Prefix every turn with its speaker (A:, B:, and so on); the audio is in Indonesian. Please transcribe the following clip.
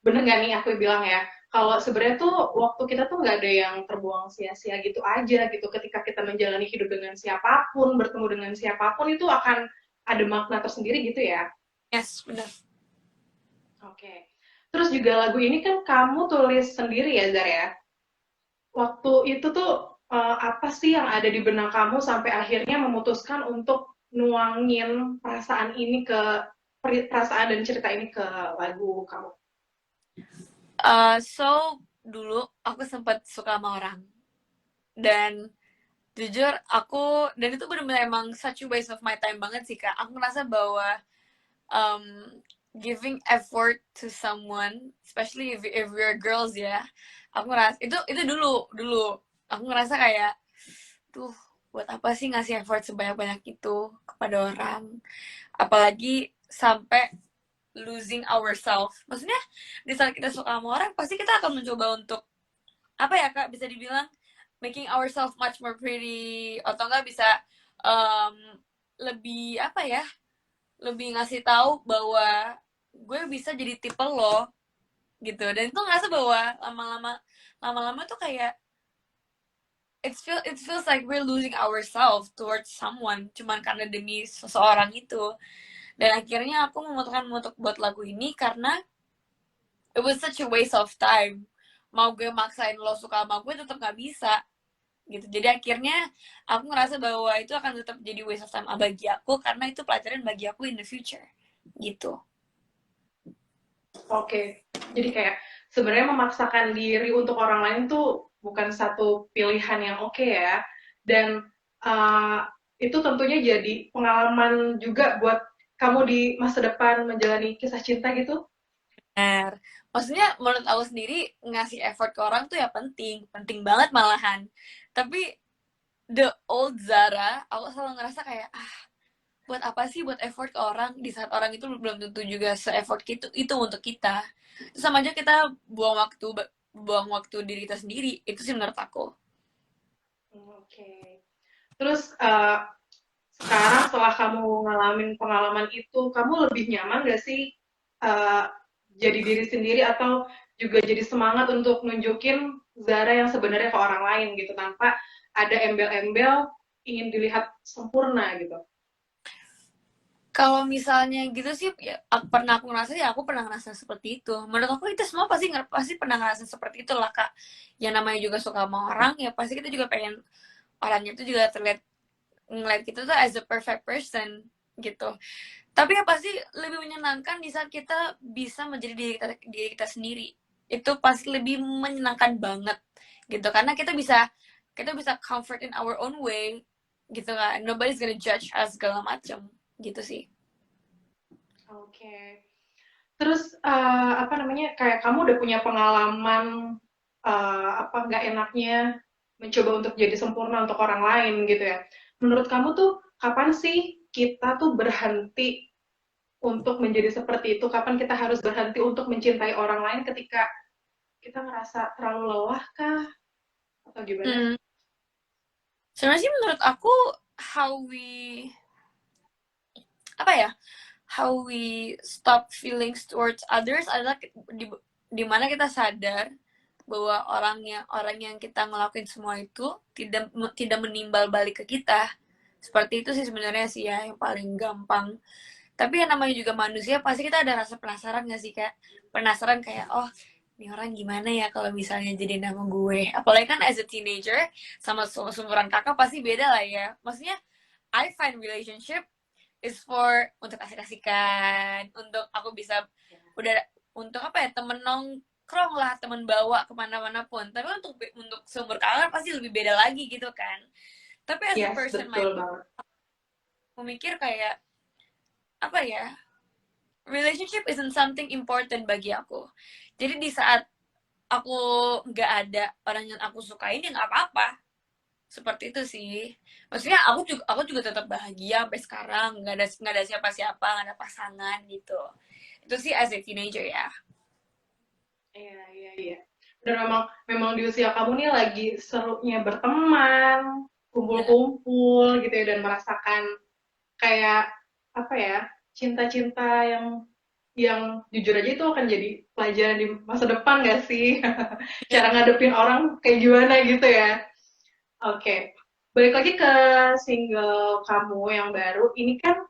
A: bener nggak nih aku bilang ya, kalau sebenarnya tuh waktu kita tuh nggak ada yang terbuang sia-sia gitu aja gitu. Ketika kita menjalani hidup dengan siapapun, bertemu dengan siapapun itu akan ada makna tersendiri gitu ya.
B: Yes, benar.
A: Oke. Terus juga lagu ini kan kamu tulis sendiri ya, Zar ya? Waktu itu tuh apa sih yang ada di benak kamu sampai akhirnya memutuskan untuk nuangin perasaan ini ke perasaan dan cerita ini ke lagu kamu?
B: So dulu aku sempat suka sama orang, dan jujur aku, dan itu benar-benar emang such a waste of my time banget sih kak. Aku ngerasa bahwa um, giving effort to someone, especially if we're girls ya, aku ngerasa itu dulu aku ngerasa kayak, tuh buat apa sih ngasih effort sebanyak-banyak itu kepada orang, apalagi sampai losing ourselves. Maksudnya di saat kita suka sama orang pasti kita akan mencoba untuk, apa ya kak, bisa dibilang making ourselves much more pretty, atau enggak bisa um, lebih apa ya, lebih ngasih tahu bahwa gue bisa jadi tipe lo gitu. Dan itu ngerasa bahwa lama-lama tuh kayak it feels like we're losing ourselves towards someone cuman karena demi seseorang itu. Dan akhirnya aku memutuskan untuk buat lagu ini karena it was such a waste of time. Mau gue maksain lo suka sama gue tetap nggak bisa gitu. Jadi akhirnya aku ngerasa bahwa itu akan tetap jadi waste of time bagi aku, karena itu pelajaran bagi aku in the future gitu.
A: Oke, jadi kayak sebenarnya memaksakan diri untuk orang lain tuh bukan satu pilihan yang oke ya. Dan uh, itu tentunya jadi pengalaman juga buat kamu di masa depan menjalani kisah cinta gitu.
B: Benar. Maksudnya menurut aku sendiri ngasih effort ke orang tuh ya penting, penting banget malahan. Tapi the old Zara, aku selalu ngerasa kayak, buat apa sih buat effort ke orang di saat orang itu belum tentu juga se-effort itu untuk kita. Itu sama aja kita buang waktu diri kita sendiri. Itu sih menurut aku.
A: Oke. Terus sekarang setelah kamu ngalamin pengalaman itu, kamu lebih nyaman gak sih uh, jadi diri sendiri atau juga jadi semangat untuk nunjukin Zara yang sebenarnya ke orang lain gitu tanpa ada embel-embel ingin dilihat sempurna gitu.
B: Kalau misalnya gitu sih, ya, aku ngerasa ya aku pernah ngerasa seperti itu. Menurut aku itu semua pasti pernah ngerasa seperti itu lah kak. Yang namanya juga suka sama orang, ya pasti kita juga pengen orangnya itu juga terlihat, ngeliat kita tuh as a perfect person gitu. Tapi ya pasti lebih menyenangkan di saat kita bisa menjadi diri kita sendiri. Itu pasti lebih menyenangkan banget gitu, karena kita bisa comfort in our own way gitu kan. Nobody's gonna judge us segala macam gitu sih.
A: Oke. Terus apa namanya kayak kamu udah punya pengalaman apa nggak enaknya mencoba untuk jadi sempurna untuk orang lain gitu ya. Menurut kamu tuh kapan sih kita tuh berhenti untuk menjadi seperti itu? Kapan kita harus berhenti untuk mencintai orang lain ketika kita ngerasa terlalu lelah kah? Atau gimana?
B: Hmm. Sebenarnya sih menurut aku, how we apa ya, how we stop feelings towards others adalah di mana kita sadar bahwa orang yang kita ngelakuin semua itu tidak tidak menimbal balik ke kita. Seperti itu sih sebenarnya sih ya yang paling gampang. Tapi yang namanya juga manusia pasti kita ada rasa penasaran gak sih kak? Penasaran kayak, oh ini orang gimana ya kalau misalnya jadi nama gue. Apalagi kan as a teenager sama seumuran kakak pasti beda lah ya. Maksudnya I find relationship is for untuk asik-asikan, untuk aku bisa udah, untuk apa ya, temen nongkrong lah, temen bawa kemana-mana pun. Tapi untuk seumur kakak pasti lebih beda lagi gitu kan. Tapi as a
A: Yes,
B: person
A: betul
B: my,
A: banget.
B: aku mikir kayak, apa ya, relationship isn't something important bagi aku. Jadi di saat aku nggak ada orang yang aku sukain ya nggak apa-apa. Seperti itu sih. Maksudnya aku juga tetap bahagia sampai sekarang, nggak ada siapa-siapa, nggak ada pasangan gitu. Itu sih as a teenager ya.
A: Iya, iya, iya. Dan memang memang di usia kamu nih lagi serunya berteman,
B: Benar.
A: kumpul-kumpul gitu ya dan merasakan kayak apa ya cinta-cinta yang jujur aja itu akan jadi pelajaran di masa depan gak sih? Cara ngadepin orang kayak gimana gitu ya. Oke, balik lagi ke single kamu yang baru. Ini kan